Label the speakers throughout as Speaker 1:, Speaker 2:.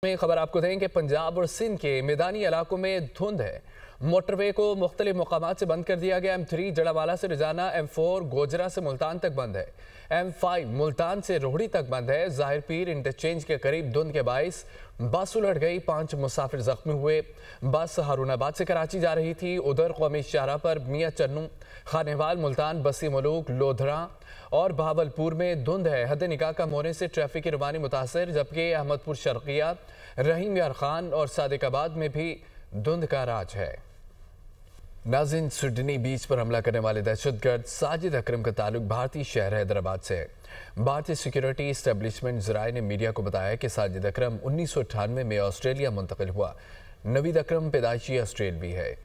Speaker 1: में खबर आपको दें कि पंजाब और सिंध के मैदानी इलाकों में धुंध है। मोटरवे को मुख्तलिफ मकामात से बंद कर दिया गया। M3 जड़ावाला से रजाना, M4 गोजरा से मुल्तान तक बंद है। M5 मुल्तान से रोहड़ी तक बंद है। जाहिर पीर इंटरचेंज के करीब धुंध के बाइस बस उलट गई, 5 मुसाफिर जख्मी हुए। बस हारूनाबाद से कराची जा रही थी। उधर कौमी शाहराह पर मियां चन्नू, खानेवाल, मुल्तान, बसी मलूक, लोधरा और बहावलपुर में धुंध है। हद निगाह कम होने से ट्रैफिक की रवानी मुतासर, जबकि अहमदपुर शर्किया, रहीम यार खान और सादिकाबाद में भी धुंध का राज है। नाज़रीन, सिडनी बीच पर हमला करने वाले दहशतगर्द साजिद अकरम का ताल्लुक भारतीय शहर हैदराबाद से है। भारतीय सिक्योरिटी इस्टेब्लिशमेंट ज़राए ने मीडिया को बताया कि साजिद अकरम 1998 में ऑस्ट्रेलिया मुंतकिल हुआ। नवीद अकरम पैदाइशी ऑस्ट्रेलवी है।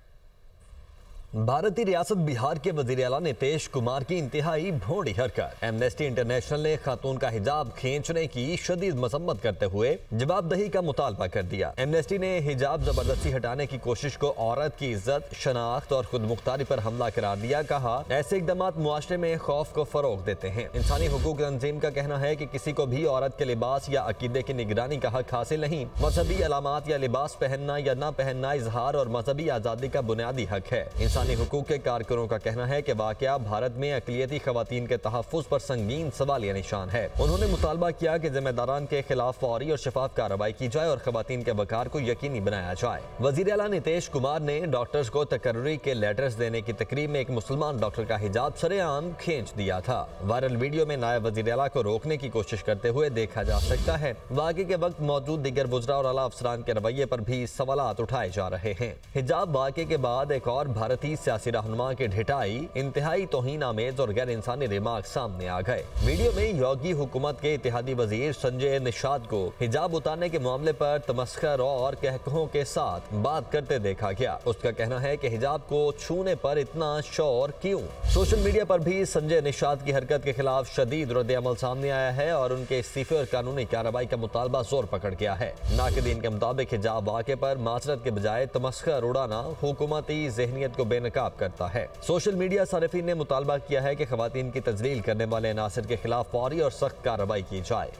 Speaker 2: भारतीय रियासत बिहार के वजीर आला नीतीश कुमार की इंतहाई भोंडी हरकत। एमनेस्टी इंटरनेशनल ने खातून का हिजाब खींचने की शदीद मसम्मत करते हुए जवाबदही का मुतालबा कर दिया। एमनेस्टी ने हिजाब जबरदस्ती हटाने की कोशिश को औरत की इज्जत, शनाख्त और खुद मुख्तारी पर हमला करार दिया। कहा, ऐसे इकदाम मुआशरे में खौफ को फरोग देते हैं। इंसानी हुकूक तंजीम का कहना है कि किसी को भी औरत के लिबास या अकीदे की निगरानी का हक हासिल नहीं। मजहबी अलामात या लिबास पहनना या न पहनना इजहार और मजहबी आज़ादी का बुनियादी हक है। इंसानी हुकूक के कारकुनों का कहना है कि वाकया भारत में अक़लियती ख़वातीन के तहफ़्फ़ुज़ पर संगीन सवालिया निशान है। उन्होंने मुतालबा किया कि ज़िम्मेदारान के खिलाफ फौरी और शफाफ कार्रवाई की जाए और ख़वातीन के वक़ार को यकीनी बनाया जाए। वज़ीर आला नीतीश कुमार ने डॉक्टर्स को तकर्रुरी के लेटर्स देने की तकरीब में एक मुसलमान डॉक्टर का हिजाब सरेआम खींच दिया था। वायरल वीडियो में नायब वज़ीर आला को रोकने की कोशिश करते हुए देखा जा सकता है। वाक़े के वक्त मौजूद दीगर वुज़रा और आला अफसरान के रवैये पर भी सवालात उठाए जा रहे हैं। हिजाब वाक़े के बाद एक और भारतीय सियासी रहनुमा के ढिठाई, इंतहाई तौहीन आमेज और गैर इंसानी रिमार्क सामने आ गए। वीडियो में योगी हुकूमत के इत्तेहादी वजीर संजय निषाद को हिजाब उतारने के मामले पर तमस्खर और कहकहों के साथ बात करते देखा गया। उसका कहना है कि हिजाब को छूने पर इतना शोर क्यों। सोशल मीडिया पर भी संजय निषाद की हरकत के खिलाफ शदीद रद्द-ए-अमल सामने आया है और उनके इस्तीफे और कानूनी कार्रवाई का मुतालबा जोर पकड़ गया है। नाक़दीन के मुताबिक हिजाब वाक़े पर माजरत के बजाय तमस्खर उड़ाना हुकूमती ज़हनियत को बेनकाब करता है। सोशल मीडिया सारिफीन ने मुतालबा किया है कि खवातीन की तजलील करने वाले अनासिर के खिलाफ फौरी और सख्त कार्रवाई की जाए।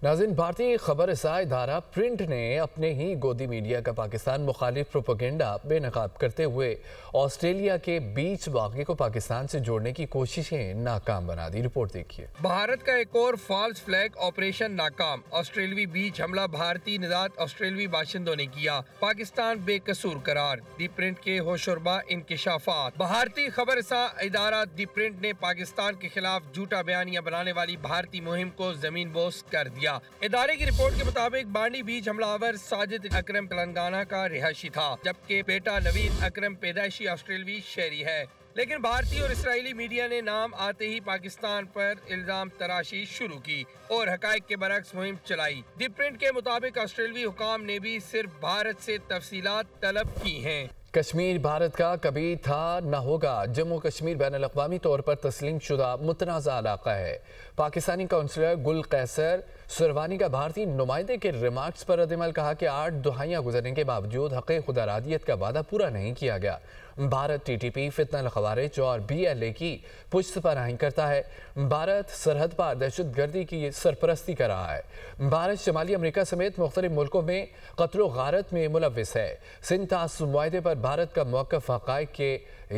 Speaker 1: नाज़रीन, भारतीय खबर रसां इदारा प्रिंट ने अपने ही गोदी मीडिया का पाकिस्तान मुखालिफ प्रोपेगेंडा बेनकाब करते हुए ऑस्ट्रेलिया के बीच वाक़े को पाकिस्तान से जोड़ने की कोशिशें नाकाम बना दी। रिपोर्ट देखिए।
Speaker 3: भारत का एक और फॉल्स फ्लैग ऑपरेशन नाकाम। ऑस्ट्रेलवी बीच हमला भारतीय निजात ऑस्ट्रेलवी बाशिंदों ने किया, पाकिस्तान बेकसूर करार। दी प्रिंट के होशरुबा इंकिशाफात। भारतीय खबर रसां इदारा दी प्रिंट ने पाकिस्तान के खिलाफ झूठा बयानिया बनाने वाली भारतीय मुहिम को जमीन बोस कर दिया। इदारे की रिपोर्ट के मुताबिक बांडी बीच हमलावर साजिद अकरम तेलंगाना का रिहायशी था, जबकि बेटा नवीद अकरम पैदाइशी ऑस्ट्रेलवी शहरी है। लेकिन भारतीय और इसराइली मीडिया ने नाम आते ही पाकिस्तान पर इल्जाम तराशी शुरू की और हकायक के बरक्स मुहिम चलाई। दी प्रिंट के मुताबिक ऑस्ट्रेलवी हुकाम ने भी सिर्फ भारत से तफसीलात तलब की हैं।
Speaker 1: कश्मीर भारत का कभी था न होगा। जम्मू कश्मीर बैनुल-अक़वामी तौर पर तस्लीम शुदा मुतनाज़ा इलाका है। पाकिस्तानी काउंसलर गुल कैसर सुरवानी का भारतीय नुमाइंदे के रिमार्क्स पर रद्द-ए-अमल। कहा कि 8 दहाइयाँ गुजरने के बावजूद हक़ खुदारादियत का वादा पूरा नहीं किया गया। भारत TTP, फितना ख़वारिज और BLA की पुश्तपनाही करता है। भारत सरहद पर दहशतगर्दी की सरपरस्ती कर रहा है। भारत शुमाली अमरीका समेत मुख्तलिफ मुल्कों में क़त्ल गारत में मुलव्विस है। सिंध तासुब मुआहदे पर भारत का मौक़िफ़ हक़ाइक़ के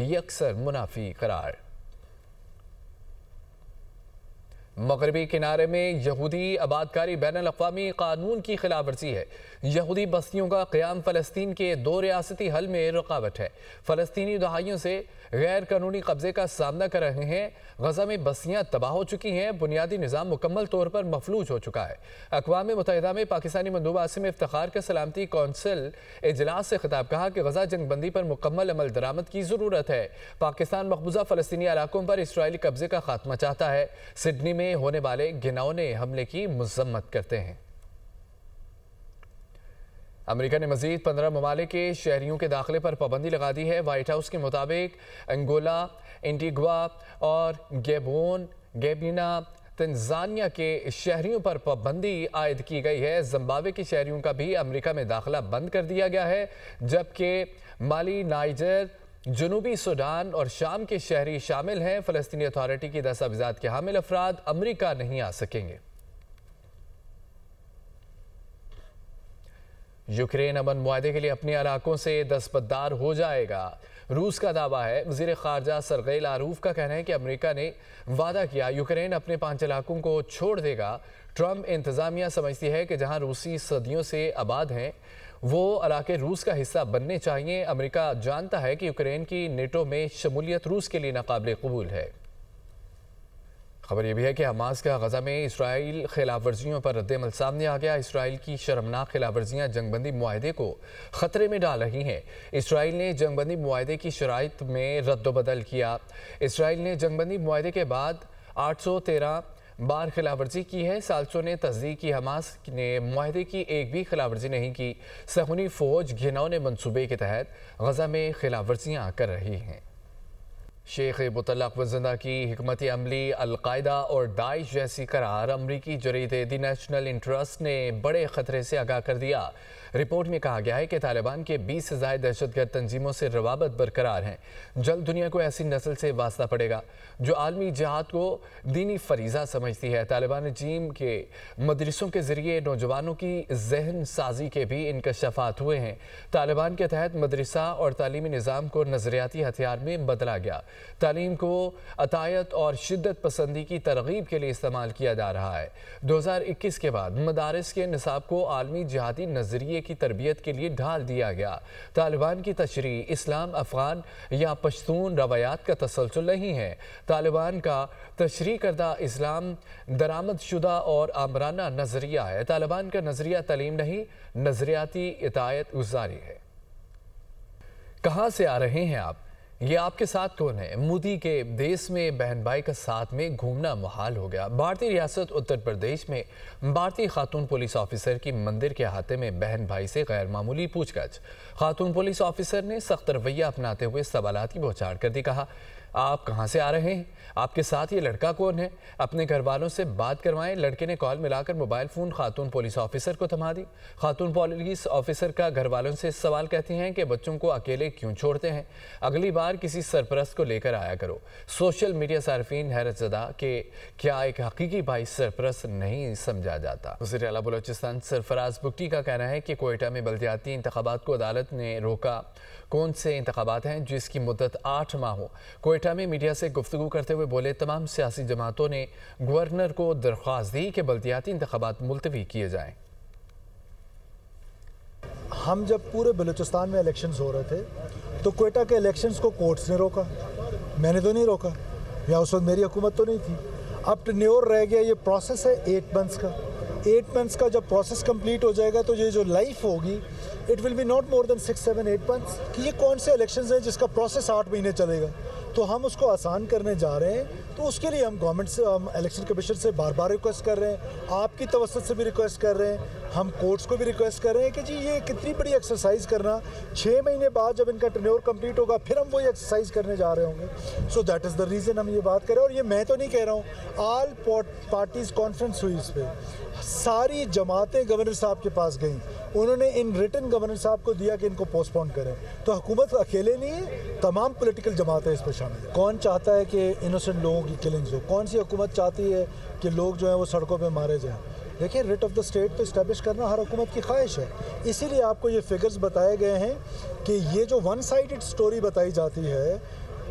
Speaker 1: यकसर मुनाफी करार। मगरबी किनारे में यहूदी आबादकारी बैनुल-अक़वामी कानून की खिलाफ वर्जी है। यहूदी बस्तियों का क़याम फ़लस्तीन के 2 रियासती हल में रुकावट है। फ़लस्तीनी दहाइयों से गैर कानूनी कब्जे का सामना कर रहे हैं। गज़ा में बस्तियाँ तबाह हो चुकी हैं। बुनियादी निज़ाम मुकम्मल तौर पर मफलूज हो चुका है। अक़वाम मुत्तहिदा में पाकिस्तानी मंदूब आसिम इफ्तिखार का सलामती कौंसिल इजलास से खिताब। कहा कि गज़ा जंगबंदी पर मुकम्मल अमल दरामद की ज़रूरत है। पाकिस्तान मकबूजा फ़लस्तीनी इलाकों पर इसराइली कब्जे का खात्मा चाहता है। सिडनी में होने वाले घिनौने हमले की मज़म्मत करते हैं। अमेरिका ने मजीद 15 ममालिक के शहरियों के दाखिले पर पाबंदी लगा दी है। वाइट हाउस के मुताबिक अंगोला, एंटीगुआ और गैबोना, तंजानिया के शहरियों पर पाबंदी आयद की गई है। जिम्बाब्वे के शहरियों का भी अमेरिका में दाखिला बंद कर दिया गया है, जबकि माली, नाइजर, जनूबी सूडान और शाम के शहरी शामिल हैं। फ़लस्तीनी अथॉरिटी की दस्तावेज़ात के हामिल अफराद अमेरिका नहीं आ सकेंगे। यूक्रेन अमन मुआहदे के लिए अपने इलाकों से दस्तबरदार हो जाएगा, रूस का दावा है। वज़ीर ख़ारजा सरगई लारूफ का कहना है कि अमेरिका ने वादा किया यूक्रेन अपने 5 इलाकों को छोड़ देगा। ट्रंप इंतज़ामिया समझती है कि जहां रूसी सदियों से आबाद हैं वो इलाके रूस का हिस्सा बनने चाहिए। अमेरिका जानता है कि यूक्रेन की नेटो में शमूलियत रूस के लिए नाकाबिल कबूल है। खबर यह भी है कि हमास का गजा में इसराइल खिलाफ वर्जियों पर रद्दमल सामने आ गया। इसराइल की शर्मनाक खिलाफ वर्जियाँ जंगबंदी मुआहदे को ख़तरे में डाल रही हैं। इसराइल ने जंगबंदी मुआहदे की शराइत में रद्दबदल किया। इसराइल ने जंगबंदी मुआहदे के बाद 813 बार खिलाफ वर्जी की है। साल्सो ने तस्दीक की हमास ने मुआहदे की एक भी खिलाफ वर्जी नहीं की। सहूनी फ़ौज घिनौने मनसूबे के तहत गजा में खिलाफ वर्जियाँ कर रही हैं। शेख मुतल्लक़ वज़िंदा की हिकमत अमली अलकायदा और दाइश जैसी करार अमरीकी जरीदे द नेशनल इंटरेस्ट ने बड़े ख़तरे से आगाह कर दिया। रिपोर्ट में कहा गया है कि तालिबान के 20 से ज़ायद दहशतगर्द तंजीमों से रवाबत बरकरार हैं। जल्द दुनिया को ऐसी नस्ल से वास्ता पड़ेगा जो आलमी जिहाद को दीनी फरीज़ा समझती है। तालिबान रजीम के मदरसों के ज़रिए नौजवानों की जहन साजी के भी इंकशाफात हुए हैं। तालिबान के तहत मदरसा और तालीमी निज़ाम को नज़रियाती हथियार में बदला गया। तालीम को अतायत और शिद्दत पसंदी की तरगीब के लिए इस्तेमाल किया जा रहा है। 2021 के बाद मदारिस के निसाब को आलमी जिहादी नज़रिए की तरबियत के लिए ढाल दिया गया। तालिबान की तशरीह इस्लाम, अफ़गान या पश्तून रवायात का तसलसल नहीं है। तालिबान का तशरीह करदा इस्लाम दरामद शुदा और आमराना नज़रिया है। तालिबान का नज़रिया तालीम नहीं, नज़रियाती इतायत गुजारी है। कहाँ से आ रहे हैं आप? ये आपके साथ कौन है? मोदी के देश में बहन भाई का साथ में घूमना मुहाल हो गया। भारतीय रियासत उत्तर प्रदेश में भारतीय खातून पुलिस ऑफिसर की मंदिर के अहाते में बहन भाई से गैर मामूली पूछताछ। खातून पुलिस ऑफिसर ने सख्त रवैया अपनाते हुए सवालात की बौछार कर दी। कहा, आप कहाँ से आ रहे हैं? आपके साथ ये लड़का कौन है? अपने घर वालों से बात करवाएं। लड़के ने कॉल मिलाकर मोबाइल फ़ोन खातून पुलिस ऑफिसर को थमा दी। खातून पुलिस ऑफिसर का घर वालों से सवाल कहती हैं कि बच्चों को अकेले क्यों छोड़ते हैं? अगली बार किसी सरपरस्त को लेकर आया करो। सोशल मीडिया सार्फिन हैरत ज़दा कि क्या एक हकीकी भाई सरपरस्त नहीं समझा जाता। वज़ीर आला बलोचिस्तान सरफराज बुगटी का कहना है कि कोयटा में बल्दियाती इंतखाबात को अदालत ने रोका। कौन से इंतखाबात हैं जिसकी मुद्दत 8 माह हो? कोयटा में मीडिया से गुफ्तगू करते हुए बोले, तमाम सियासी जमातों ने गवर्नर को दरख्वास्त दी कि बल्दियाती इंतखाबात मुलतवी किए जाएं।
Speaker 4: हम जब पूरे बलूचिस्तान में इलेक्शंस हो रहे थे तो कोयटा के इलेक्शंस को कोर्ट्स ने रोका, मैंने तो नहीं रोका, या उस वक्त मेरी हुकूमत तो नहीं थी। अब टेन्योर रह गया, ये प्रोसेस है 8 मंथ्स का। 8 मंथ्स का जब प्रोसेस कंप्लीट हो जाएगा तो ये जो लाइफ होगी it will be not more than 6, 7, 8 months. कि ये कौन से इलेक्शंस हैं जिसका प्रोसेस 8 महीने चलेगा? तो हम उसको आसान करने जा रहे हैं। तो उसके लिए हम गवर्नमेंट से, हम इलेक्शन कमीशन से बार बार रिक्वेस्ट कर रहे हैं, आपकी तवस्सुत से भी रिक्वेस्ट कर रहे हैं, हम कोर्ट्स को भी रिक्वेस्ट कर रहे हैं कि जी ये कितनी बड़ी एक्सरसाइज करना। 6 महीने बाद जब इनका टेन्योर कंप्लीट होगा फिर हम वही एक्सरसाइज करने जा रहे होंगे। So that is the reason हम ये बात करें। और ये मैं तो नहीं कह रहा हूँ, ऑल पार्टीज कॉन्फ्रेंस हुई इस पर, सारी जमातें गवर्नर साहब के पास गई, उन्होंने इन रिटन गवर्नर साहब को दिया कि इनको पोस्टपोन करें। तो हुकूमत अकेले नहीं है, तमाम पॉलिटिकल जमातें इस पर शामिल हैं। कौन चाहता है कि इनोसेंट लोगों की किलिंग्स हो? कौन सी हुकूमत चाहती है कि लोग जो हैं वो सड़कों पे मारे जाएं? देखिए, रिट ऑफ द स्टेट तो इस्टेब्लिश करना हर हुकूमत की ख्वाहिश है। इसीलिए आपको ये फिगर्स बताए गए हैं कि ये जो वन साइडेड स्टोरी बताई जाती है,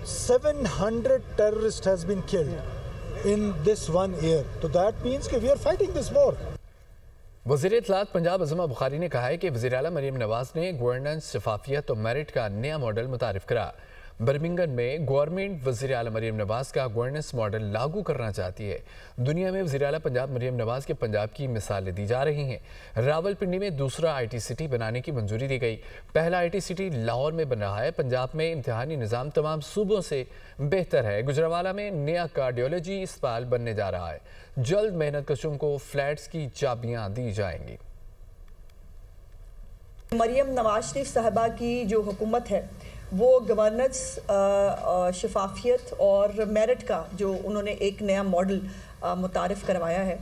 Speaker 4: 700 terrorist has been killed in this 1 year, तो दैट मीन्स कि we are fighting this war.
Speaker 1: वज़ीर इत्तलात पंजाब अज़मा बुखारी ने कहा है कि वज़ीर आला मरीम नवाज़ ने गवर्नेंस, शफाफियत और मेरिट का नया मॉडल मुतारिफ करा। बर्मिंघम में गवर्नमेंट वज़ीर आला मरीम नवाज़ का गवर्नेंस मॉडल लागू करना चाहती है। दुनिया में वज़ीर आला पंजाब मरीम नवाज़ के पंजाब की मिसालें दी जा रही हैं। रावलपिंडी में दूसरा IT सिटी बनाने की मंजूरी दी गई। पहला IT सिटी लाहौर में बन रहा है। पंजाब में इम्तिहानी निज़ाम तमाम सूबों से बेहतर है। गुजरावाला में नया कार्डियोलॉजी अस्पताल बनने जा रहा है। जल्द मेहनत कशों को फ्लैट्स की चाबियाँ दी जाएंगी।
Speaker 5: मरियम नवाज शरीफ साहबा की जो हुकूमत है वो गवर्नेंस, शफाफियत और मेरिट का जो उन्होंने एक नया मॉडल मुतारिफ करवाया है,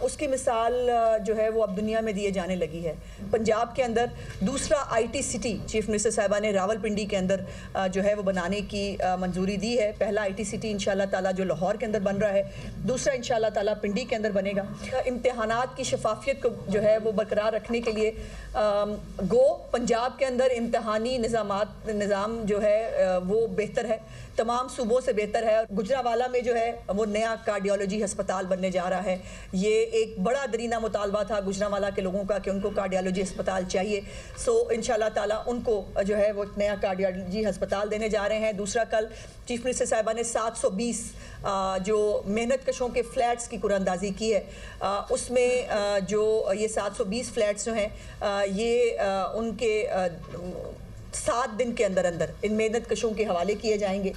Speaker 5: उसकी मिसाल जो है वो अब दुनिया में दिए जाने लगी है। पंजाब के अंदर दूसरा IT सिटी चीफ मिनिस्टर साहिबा ने रावलपिंडी के अंदर जो है वो बनाने की मंजूरी दी है। पहला IT सिटी इंशाल्लाह ताला जो लाहौर के अंदर बन रहा है, दूसरा इंशाल्लाह ताला पिंडी के अंदर बनेगा। इम्तिहानात की शफाफियत को जो है वो बरकरार रखने के लिए पंजाब के अंदर इम्तिहानी निज़ाम जो है वो बेहतर है, तमाम सूबों से बेहतर है। गुजरावाला में जो है वो नया कार्डियोलॉजी अस्पताल बनने जा रहा है। ये एक बड़ा दरीना मुतालबा था गुजरावाला के लोगों का कि उनको कार्डियोलॉजी अस्पताल चाहिए। सो इंशाल्लाह ताला उनको जो है वो नया कार्डियोलॉजी अस्पताल देने जा रहे हैं। दूसरा, कल चीफ मिनिस्टर साहिबा ने 720 जो मेहनत कशों के फ्लैट्स की कुरानंदाजी की है, उसमें जो ये 720 फ्लैट्स जो हैं ये उनके 7 दिन के अंदर अंदर इन मेहनत कशों के हवाले किए जाएंगे